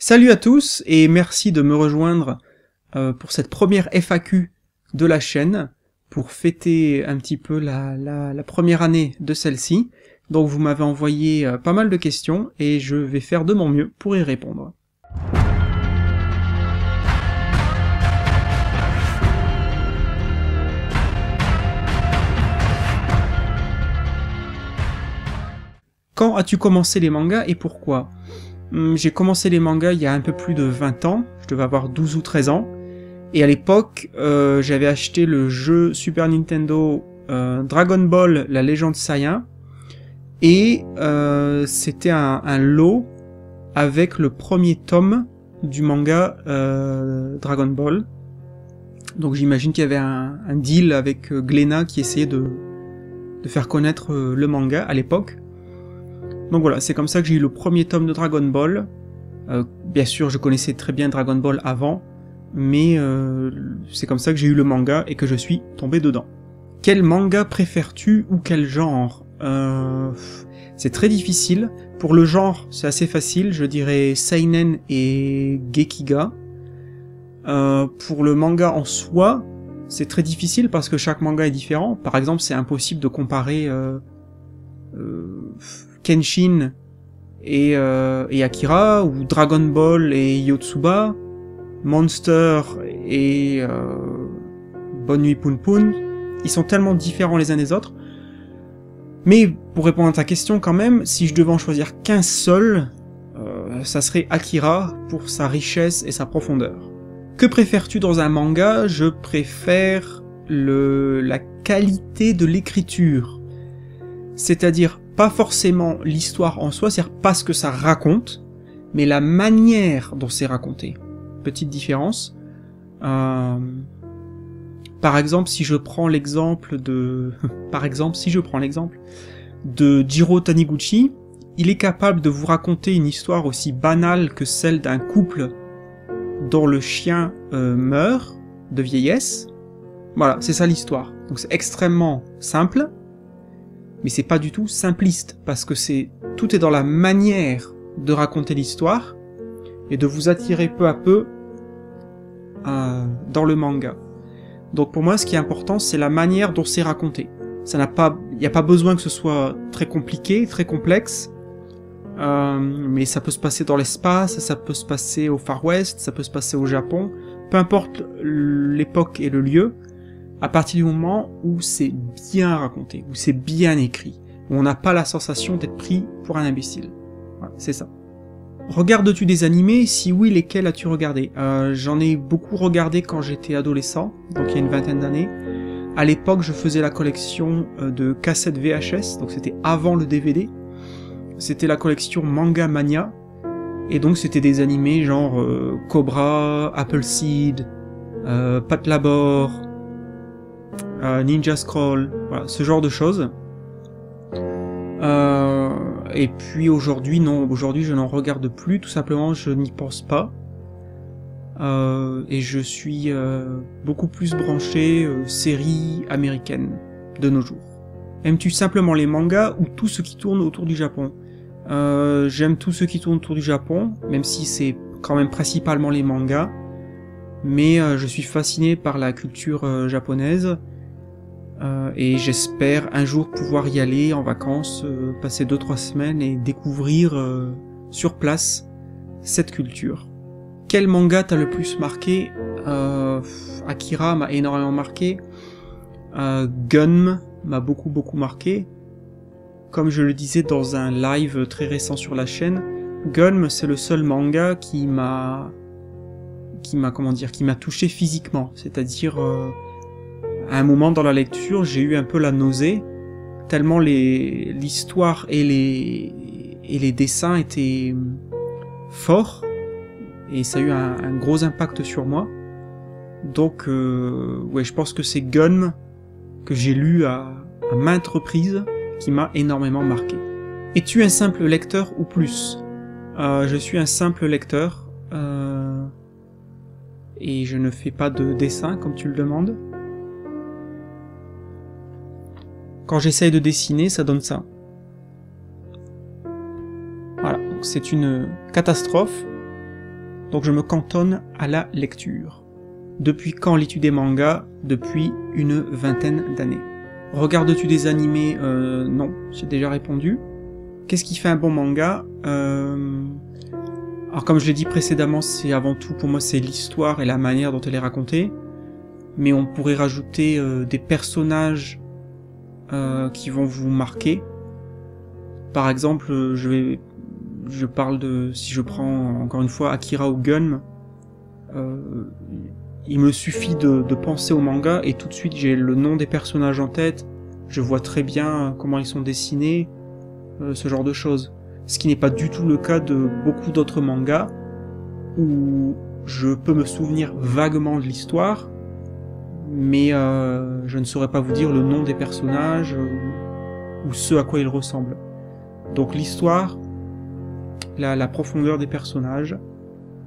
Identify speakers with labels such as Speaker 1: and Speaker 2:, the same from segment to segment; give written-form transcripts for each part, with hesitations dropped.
Speaker 1: Salut à tous et merci de me rejoindre pour cette première FAQ de la chaîne pour fêter un petit peu la première année de celle-ci. Donc vous m'avez envoyé pas mal de questions et je vais faire de mon mieux pour y répondre. Quand as-tu commencé les mangas et pourquoi? J'ai commencé les mangas il y a un peu plus de 20 ans, je devais avoir 12 ou 13 ans, et à l'époque, j'avais acheté le jeu Super Nintendo Dragon Ball, la légende Saiyan, et c'était un lot avec le premier tome du manga Dragon Ball. Donc j'imagine qu'il y avait un deal avec Glénat qui essayait de faire connaître le manga à l'époque. Donc voilà, c'est comme ça que j'ai eu le premier tome de Dragon Ball. Bien sûr, je connaissais très bien Dragon Ball avant, mais c'est comme ça que j'ai eu le manga et que je suis tombé dedans. Quel manga préfères-tu ou quel genre? C'est très difficile. Pour le genre, c'est assez facile, je dirais Seinen et Gekiga. Pour le manga en soi, c'est très difficile parce que chaque manga est différent. Par exemple, c'est impossible de comparer Kenshin et Akira, ou Dragon Ball et Yotsuba, Monster et Bonne Nuit Poun Poun. Ils sont tellement différents les uns des autres. Mais pour répondre à ta question quand même, si je devais en choisir qu'un seul, ça serait Akira pour sa richesse et sa profondeur. Que préfères-tu dans un manga? Je préfère la qualité de l'écriture. C'est-à-dire pas forcément l'histoire en soi, c'est-à-dire pas ce que ça raconte, mais la manière dont c'est raconté. Petite différence. Par exemple, si je prends l'exemple de Jiro Taniguchi, il est capable de vous raconter une histoire aussi banale que celle d'un couple dont le chien meurt de vieillesse. Voilà, c'est ça l'histoire. Donc c'est extrêmement simple, mais c'est pas du tout simpliste, parce que tout est dans la manière de raconter l'histoire, et de vous attirer peu à peu dans le manga. Donc pour moi, ce qui est important, c'est la manière dont c'est raconté. Il n'y a pas besoin que ce soit très compliqué, très complexe, mais ça peut se passer dans l'espace, ça peut se passer au Far West, ça peut se passer au Japon, peu importe l'époque et le lieu, à partir du moment où c'est bien raconté, où c'est bien écrit, où on n'a pas la sensation d'être pris pour un imbécile. Voilà, c'est ça. Regardes-tu des animés? Si oui, lesquels as-tu regardé? J'en ai beaucoup regardé quand j'étais adolescent, donc il y a une vingtaine d'années. À l'époque, je faisais la collection de cassettes VHS, donc c'était avant le DVD. C'était la collection Manga Mania, et donc c'était des animés genre Cobra, Appleseed, Patlabor, Ninja Scroll, voilà, ce genre de choses. Et puis aujourd'hui, non, aujourd'hui je n'en regarde plus, tout simplement je n'y pense pas. Et je suis beaucoup plus branché séries américaines de nos jours. Aimes-tu simplement les mangas ou tout ce qui tourne autour du Japon? J'aime tout ce qui tourne autour du Japon, même si c'est quand même principalement les mangas. Mais je suis fasciné par la culture japonaise. Et j'espère un jour pouvoir y aller en vacances, passer 2-3 semaines et découvrir sur place cette culture. Quel manga t'a le plus marqué? Akira m'a énormément marqué. Gunm m'a beaucoup marqué. Comme je le disais dans un live très récent sur la chaîne, Gunm c'est le seul manga qui m'a touché physiquement, c'est-à-dire à un moment dans la lecture, j'ai eu un peu la nausée, tellement l'histoire et les dessins étaient forts, et ça a eu un gros impact sur moi. Donc, ouais, je pense que c'est Gunm, que j'ai lu à maintes reprises, qui m'a énormément marqué. Es-tu un simple lecteur ou plus? Je suis un simple lecteur, et je ne fais pas de dessin, comme tu le demandes. Quand j'essaye de dessiner, ça donne ça. Voilà, donc c'est une catastrophe. donc je me cantonne à la lecture. Depuis quand lis-tu des mangas? Depuis une vingtaine d'années. Regardes-tu des animés? Non, j'ai déjà répondu. Qu'est-ce qui fait un bon manga? Alors comme je l'ai dit précédemment, c'est avant tout pour moi c'est l'histoire et la manière dont elle est racontée, mais on pourrait rajouter des personnages qui vont vous marquer. Par exemple, je parle de, si je prends encore une fois Akira ou Gun, il me suffit de penser au manga et tout de suite j'ai le nom des personnages en tête, je vois très bien comment ils sont dessinés, ce genre de choses. Ce qui n'est pas du tout le cas de beaucoup d'autres mangas où je peux me souvenir vaguement de l'histoire, mais je ne saurais pas vous dire le nom des personnages ou ce à quoi ils ressemblent. Donc l'histoire, la profondeur des personnages,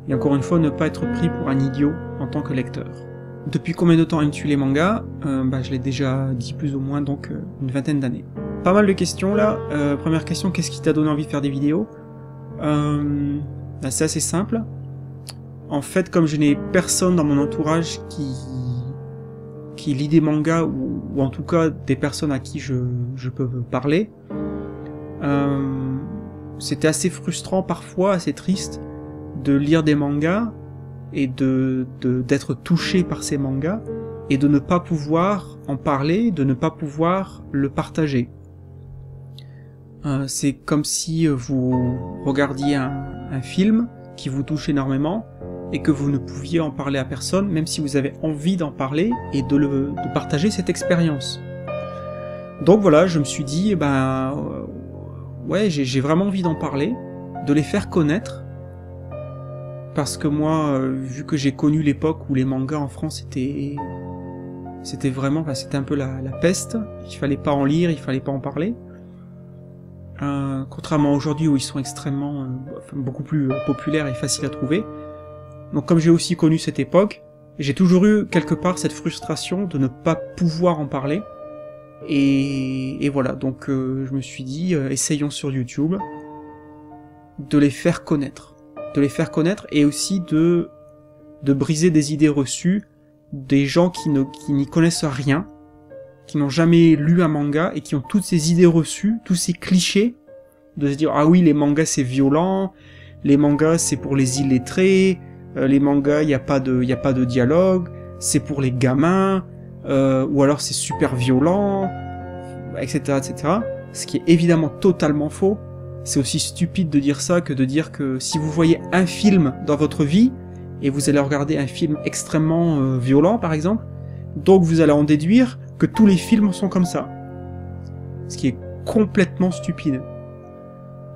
Speaker 1: et encore une fois ne pas être pris pour un idiot en tant que lecteur. Depuis combien de temps aimes-tu les mangas? Je l'ai déjà dit plus ou moins, donc une vingtaine d'années. Pas mal de questions là. Première question, qu'est-ce qui t'a donné envie de faire des vidéos? C'est assez simple. En fait, comme je n'ai personne dans mon entourage qui lit des mangas, ou en tout cas des personnes à qui je peux parler, c'était assez frustrant parfois, assez triste, de lire des mangas et d'être touché par ces mangas et de ne pas pouvoir en parler, de ne pas pouvoir le partager. C'est comme si vous regardiez un film qui vous touche énormément et que vous ne pouviez en parler à personne, même si vous avez envie d'en parler et de partager cette expérience. Donc voilà, je me suis dit, ouais, j'ai vraiment envie d'en parler, de les faire connaître, parce que moi, vu que j'ai connu l'époque où les mangas en France c'était vraiment, c'était un peu la peste, il fallait pas en lire, il fallait pas en parler, contrairement à aujourd'hui où ils sont extrêmement, beaucoup plus populaires et faciles à trouver. Donc comme j'ai aussi connu cette époque, j'ai toujours eu quelque part cette frustration de ne pas pouvoir en parler, et voilà, donc je me suis dit, essayons sur YouTube de les faire connaître. Et aussi de briser des idées reçues des gens qui n'y connaissent rien, qui n'ont jamais lu un manga et qui ont toutes ces idées reçues, tous ces clichés, de se dire ah oui les mangas c'est violent, les mangas c'est pour les illettrés, les mangas y a pas de dialogue, c'est pour les gamins, ou alors c'est super violent, etc., etc. Ce qui est évidemment totalement faux. C'est aussi stupide de dire ça que de dire que si vous voyez un film dans votre vie, et vous allez regarder un film extrêmement violent par exemple, donc vous allez en déduire que tous les films sont comme ça. Ce qui est complètement stupide.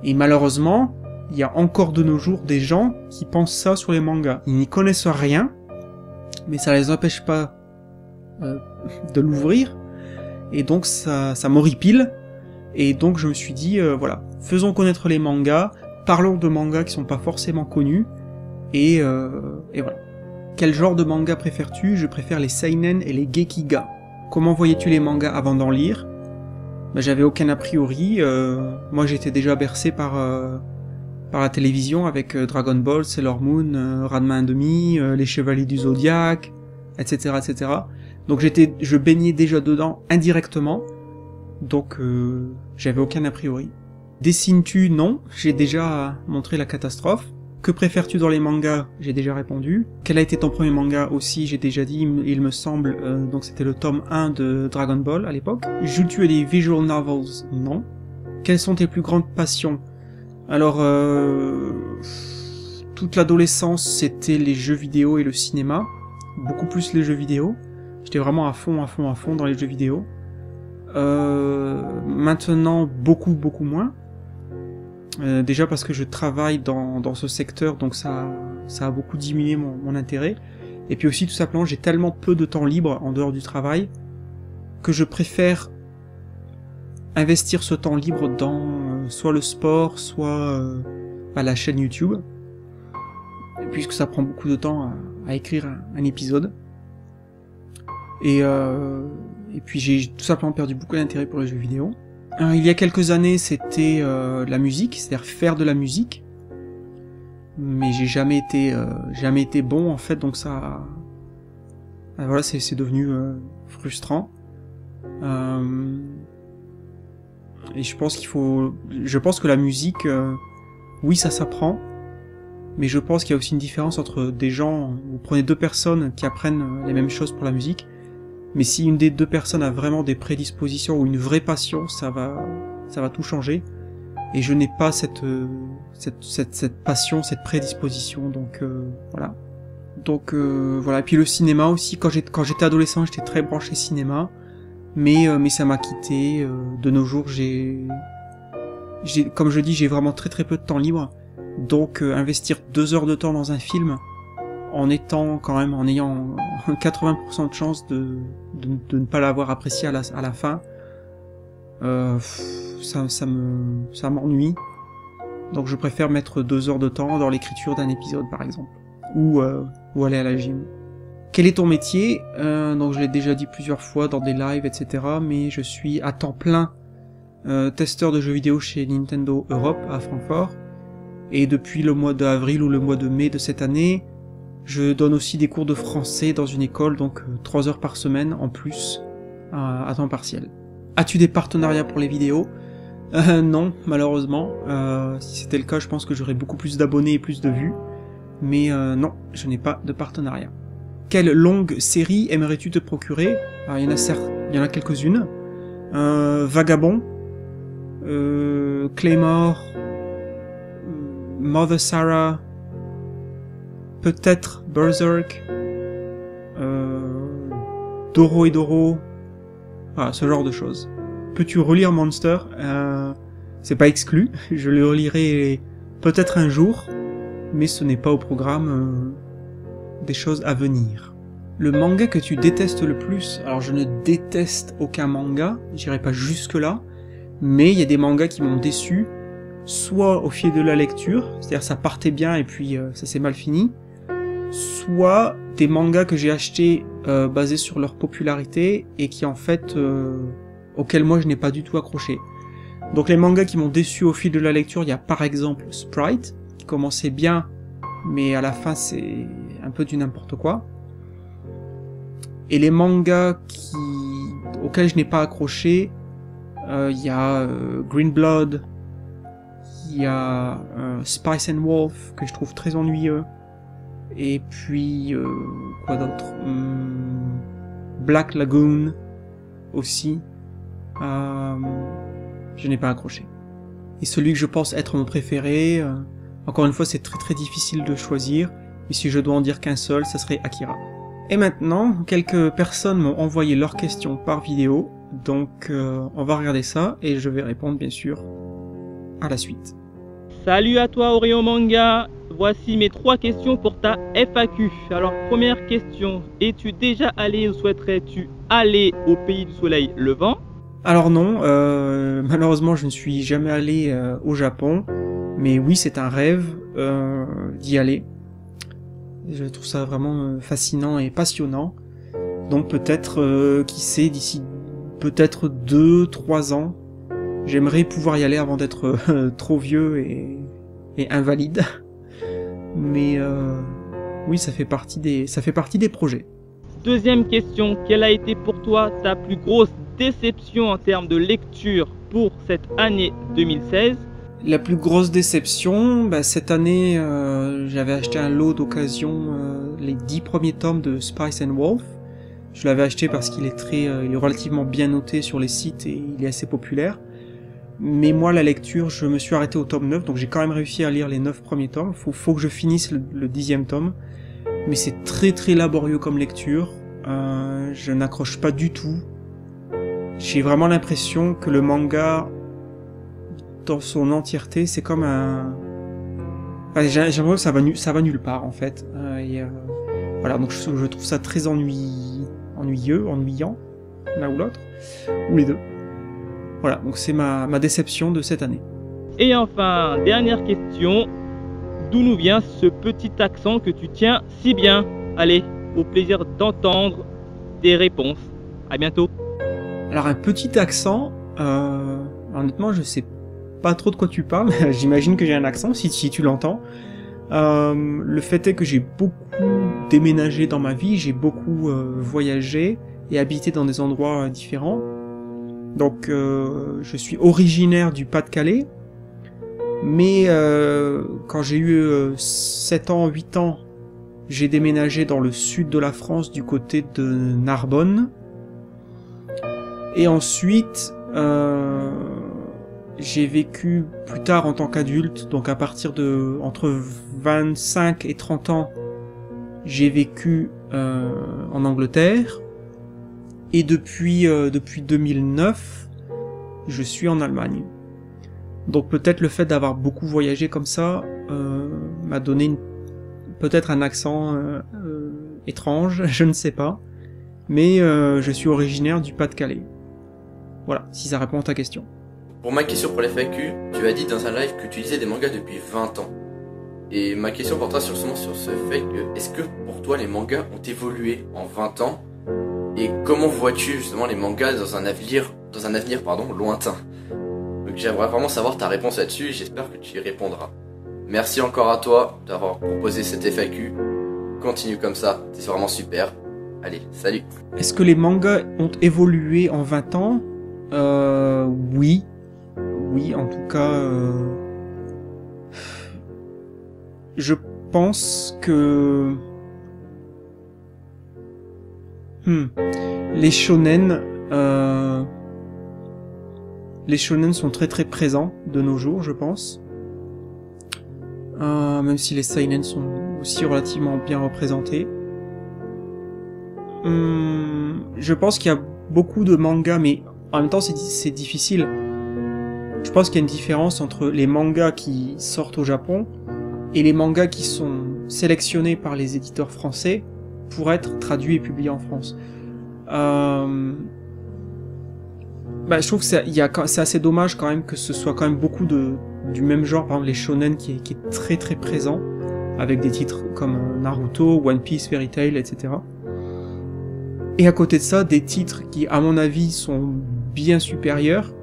Speaker 1: Et malheureusement, il y a encore de nos jours des gens qui pensent ça sur les mangas. Ils n'y connaissent rien, mais ça les empêche pas de l'ouvrir, et donc ça m'horripile. Et donc je me suis dit, voilà, faisons connaître les mangas, parlons de mangas qui sont pas forcément connus, et voilà. Quel genre de manga préfères-tu? Je préfère les seinen et les gekiga. Comment voyais-tu les mangas avant d'en lire? J'avais aucun a priori, moi j'étais déjà bercé par la télévision avec Dragon Ball, Sailor Moon, Ranma 1/2, les Chevaliers du Zodiaque, etc., etc. Donc je baignais déjà dedans indirectement, donc j'avais aucun a priori. Dessines-tu? Non, j'ai déjà montré la catastrophe. Que préfères-tu dans les mangas? J'ai déjà répondu. Quel a été ton premier manga? Aussi, j'ai déjà dit, il me semble, donc c'était le tome 1 de Dragon Ball à l'époque. Joues-tu à des visual novels? Non. Quelles sont tes plus grandes passions? Alors, toute l'adolescence, c'était les jeux vidéo et le cinéma. Beaucoup plus les jeux vidéo. J'étais vraiment à fond dans les jeux vidéo. Maintenant, beaucoup moins. Déjà parce que je travaille dans ce secteur, donc ça a beaucoup diminué mon intérêt. Et puis aussi, tout simplement, j'ai tellement peu de temps libre en dehors du travail que je préfère investir ce temps libre dans soit le sport, soit la chaîne YouTube, puisque ça prend beaucoup de temps à écrire un épisode. Et puis j'ai tout simplement perdu beaucoup d'intérêt pour les jeux vidéo. Il y a quelques années, c'était la musique, c'est-à-dire faire de la musique. mais j'ai jamais été bon en fait, donc ça, voilà, c'est devenu frustrant. Et je pense que la musique, oui, ça s'apprend, mais je pense qu'il y a aussi une différence entre des gens, vous prenez deux personnes qui apprennent les mêmes choses pour la musique, mais si une des deux personnes a vraiment des prédispositions ou une vraie passion, ça va tout changer. Et je n'ai pas cette passion, cette prédisposition, donc voilà. Donc voilà. Et puis le cinéma aussi, quand j'étais adolescent, j'étais très branché cinéma, mais ça m'a quitté. De nos jours, comme je dis, j'ai vraiment très très peu de temps libre. Donc investir 2 heures de temps dans un film, en ayant 80% de chance de ne pas l'avoir apprécié à la fin, ça m'ennuie. Donc je préfère mettre 2 heures de temps dans l'écriture d'un épisode par exemple, ou aller à la gym. Quel est ton métier? Donc je l'ai déjà dit plusieurs fois dans des lives, etc. Mais je suis à temps plein testeur de jeux vidéo chez Nintendo Europe à Francfort. Et depuis le mois d'avril ou le mois de mai de cette année, je donne aussi des cours de français dans une école, donc 3 heures par semaine en plus, à temps partiel. As-tu des partenariats pour les vidéos? Non, malheureusement. Si c'était le cas, je pense que j'aurais beaucoup plus d'abonnés et plus de vues. Mais non, je n'ai pas de partenariat. Quelle longue série aimerais-tu te procurer? Alors, il y en a quelques-unes. Vagabond, Claymore, Mother Sarah, peut-être Berserk, Doro et Doro, voilà, ce genre de choses. Peux-tu relire Monster? C'est pas exclu, je le relirai peut-être un jour, mais ce n'est pas au programme des choses à venir. Le manga que tu détestes le plus? Alors je ne déteste aucun manga, j'irai pas jusque là, mais il y a des mangas qui m'ont déçu, soit au fil de la lecture, c'est-à-dire ça partait bien et puis ça s'est mal fini, soit des mangas que j'ai achetés basés sur leur popularité et qui en fait auxquels moi je n'ai pas du tout accroché. Donc les mangas qui m'ont déçu au fil de la lecture, il y a par exemple Sprite, qui commençait bien, mais à la fin c'est un peu du n'importe quoi. Et les mangas auxquels je n'ai pas accroché, il y a Green Blood, il y a Spice and Wolf, que je trouve très ennuyeux, et puis quoi d'autre, Black Lagoon aussi, je n'ai pas accroché. Et celui que je pense être mon préféré, encore une fois c'est très très difficile de choisir, mais si je dois en dire qu'un seul, ça serait Akira. Et maintenant, quelques personnes m'ont envoyé leurs questions par vidéo, donc on va regarder ça, et je vais répondre bien sûr à la suite.
Speaker 2: Salut à toi Orion Manga, voici mes 3 questions pour ta FAQ. Alors première question, es-tu déjà allé ou souhaiterais-tu aller au pays du soleil levant?
Speaker 1: Alors non, malheureusement je ne suis jamais allé au Japon, mais oui c'est un rêve d'y aller. Je trouve ça vraiment fascinant et passionnant. Donc peut-être, qui sait, d'ici peut-être 2-3 ans, j'aimerais pouvoir y aller avant d'être trop vieux et invalide. Mais oui, ça fait partie des projets.
Speaker 2: Deuxième question, quelle a été pour toi ta plus grosse déception en termes de lecture pour cette année 2016?
Speaker 1: La plus grosse déception, cette année, j'avais acheté un lot d'occasion, les 10 premiers tomes de Spice and Wolf. Je l'avais acheté parce qu'il il est relativement bien noté sur les sites et il est assez populaire. Mais moi, la lecture, je me suis arrêté au tome 9, donc j'ai quand même réussi à lire les 9 premiers tomes. Faut que je finisse le 10e tome. Mais c'est très très laborieux comme lecture. Je n'accroche pas du tout. J'ai vraiment l'impression que le manga, dans son entièreté, c'est comme un... Enfin, j'ai l'impression que ça va nulle part, en fait. Voilà, donc je trouve ça très ennuyant, l'un ou l'autre, ou les deux. Voilà, donc c'est ma déception de cette année.
Speaker 2: Et enfin, dernière question, d'où nous vient ce petit accent que tu tiens si bien? Allez, au plaisir d'entendre des réponses. À bientôt.
Speaker 1: Alors un petit accent, honnêtement je sais pas trop de quoi tu parles, j'imagine que j'ai un accent si tu l'entends. Le fait est que j'ai beaucoup déménagé dans ma vie, j'ai beaucoup voyagé et habité dans des endroits différents. Donc je suis originaire du Pas-de-Calais, mais quand j'ai eu 7 ans, 8 ans, j'ai déménagé dans le sud de la France, du côté de Narbonne. Et ensuite, j'ai vécu plus tard en tant qu'adulte, donc à partir de entre 25 et 30 ans, j'ai vécu en Angleterre. Et depuis 2009, je suis en Allemagne. Donc peut-être le fait d'avoir beaucoup voyagé comme ça m'a donné peut-être un accent étrange, je ne sais pas. Mais je suis originaire du Pas-de-Calais. Voilà, si ça répond à ta question.
Speaker 3: Pour ma question pour l'FAQ, tu as dit dans un live que tu lisais des mangas depuis 20 ans. Et ma question portera sur ce fait que, est-ce que pour toi les mangas ont évolué en 20 ans? Et comment vois-tu justement les mangas dans un avenir lointain? Donc j'aimerais vraiment savoir ta réponse là-dessus et j'espère que tu y répondras. Merci encore à toi d'avoir proposé cette FAQ. Continue comme ça, c'est vraiment super. Allez, salut.
Speaker 1: Est-ce que les mangas ont évolué en 20 ans? Oui. Oui, en tout cas, je pense que les shonen sont très très présents de nos jours, je pense. Même si les seinen sont aussi relativement bien représentés. Je pense qu'il y a beaucoup de mangas, mais en même temps c'est difficile. Je pense qu'il y a une différence entre les mangas qui sortent au Japon et les mangas qui sont sélectionnés par les éditeurs français pour être traduits et publiés en France. Je trouve que c'est assez dommage quand même que ce soit quand même beaucoup du même genre, par exemple les shonen qui est très très présent, avec des titres comme Naruto, One Piece, Fairy Tail, etc. Et à côté de ça, des titres qui, à mon avis, sont bien supérieurs,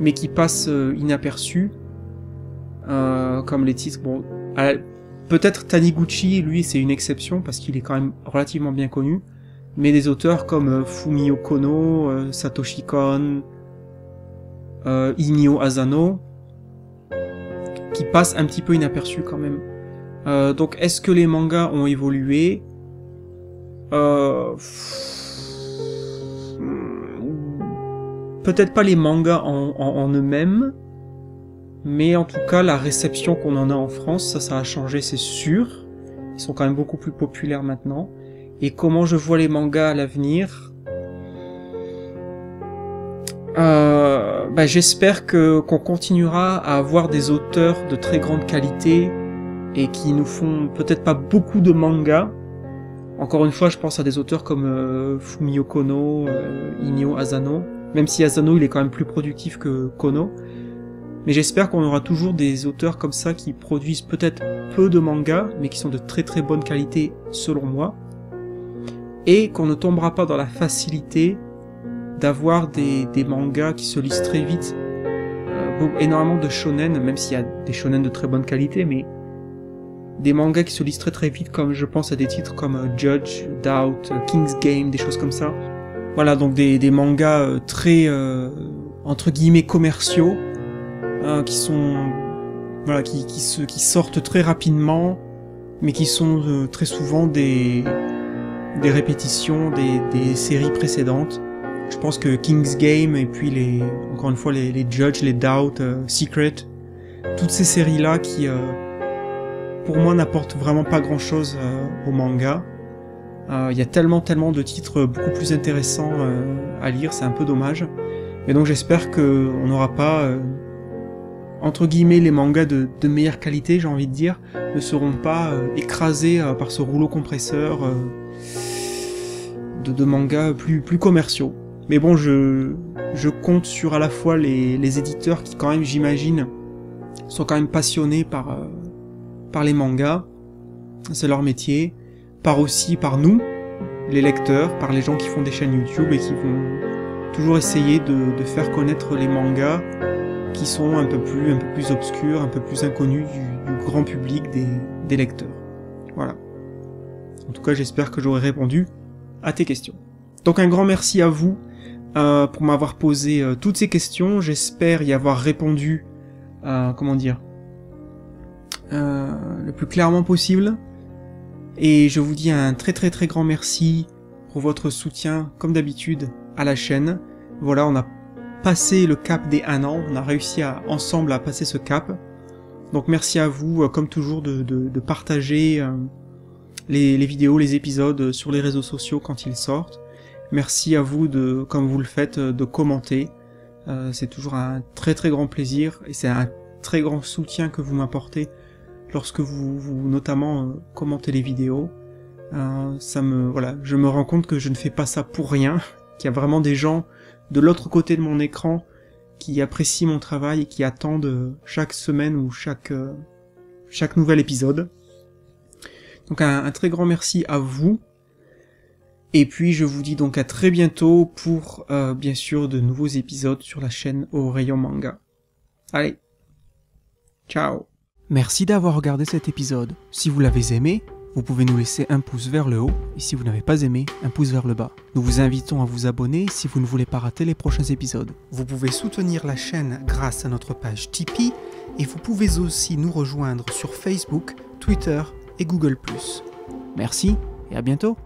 Speaker 1: mais qui passent inaperçus, comme les titres, bon, peut-être Taniguchi, lui, c'est une exception, parce qu'il est quand même relativement bien connu, mais des auteurs comme Fumio Kono, Satoshi Kon, Inyo Asano, qui passent un petit peu inaperçus quand même. Donc, est-ce que les mangas ont évolué? Peut-être pas les mangas en eux-mêmes, mais en tout cas la réception qu'on en a en France, ça a changé, c'est sûr. Ils sont quand même beaucoup plus populaires maintenant. Et comment je vois les mangas à l'avenir, j'espère qu'on continuera à avoir des auteurs de très grande qualité et qui nous font peut-être pas beaucoup de mangas. Encore une fois, je pense à des auteurs comme Fumio Kono, Inyo Asano, même si Asano il est quand même plus productif que Kono. Mais j'espère qu'on aura toujours des auteurs comme ça qui produisent peut-être peu de mangas, mais qui sont de très très bonne qualité selon moi. Et qu'on ne tombera pas dans la facilité d'avoir des mangas qui se lisent très vite. Énormément de shonen, même s'il y a des shonen de très bonne qualité, mais des mangas qui se lisent très très vite, comme je pense à des titres comme Judge, Doubt, King's Game, des choses comme ça. Voilà, donc des mangas très entre guillemets commerciaux, qui sont voilà, qui sortent très rapidement, mais qui sont très souvent des répétitions des séries précédentes. Je pense que King's Game et puis encore une fois les Judge, les Doubt, Secret, toutes ces séries là qui pour moi n'apportent vraiment pas grand chose au manga. Il y a tellement de titres beaucoup plus intéressants à lire, c'est un peu dommage. Mais donc j'espère que on n'aura pas entre guillemets les mangas de meilleure qualité, j'ai envie de dire, ne seront pas écrasés par ce rouleau compresseur de mangas plus commerciaux. Mais bon, je compte sur à la fois les éditeurs qui quand même, j'imagine, sont quand même passionnés par les mangas, c'est leur métier, par nous, les lecteurs, par les gens qui font des chaînes YouTube et qui vont toujours essayer de faire connaître les mangas qui sont un peu plus obscurs, un peu plus inconnus du grand public des lecteurs. Voilà. En tout cas, j'espère que j'aurai répondu à tes questions. Donc un grand merci à vous pour m'avoir posé toutes ces questions. J'espère y avoir répondu, le plus clairement possible. Et je vous dis un très très très grand merci pour votre soutien, comme d'habitude, à la chaîne. Voilà, on a passé le cap des 1 an, on a réussi ensemble à passer ce cap. Donc merci à vous, comme toujours, de partager les vidéos, les épisodes sur les réseaux sociaux quand ils sortent. Merci à vous, comme vous le faites, de commenter. C'est toujours un très très grand plaisir et c'est un très grand soutien que vous m'apportez lorsque vous notamment commentez les vidéos. Je me rends compte que je ne fais pas ça pour rien, qu'il y a vraiment des gens de l'autre côté de mon écran qui apprécient mon travail et qui attendent chaque semaine ou chaque nouvel épisode. Donc un très grand merci à vous. Et puis je vous dis donc à très bientôt pour bien sûr de nouveaux épisodes sur la chaîne Au Rayon Manga. Allez, ciao. Merci d'avoir regardé cet épisode. Si vous l'avez aimé, vous pouvez nous laisser un pouce vers le haut, et si vous n'avez pas aimé, un pouce vers le bas. Nous vous invitons à vous abonner si vous ne voulez pas rater les prochains épisodes. Vous pouvez soutenir la chaîne grâce à notre page Tipeee, et vous pouvez aussi nous rejoindre sur Facebook, Twitter et Google+. Merci, et à bientôt.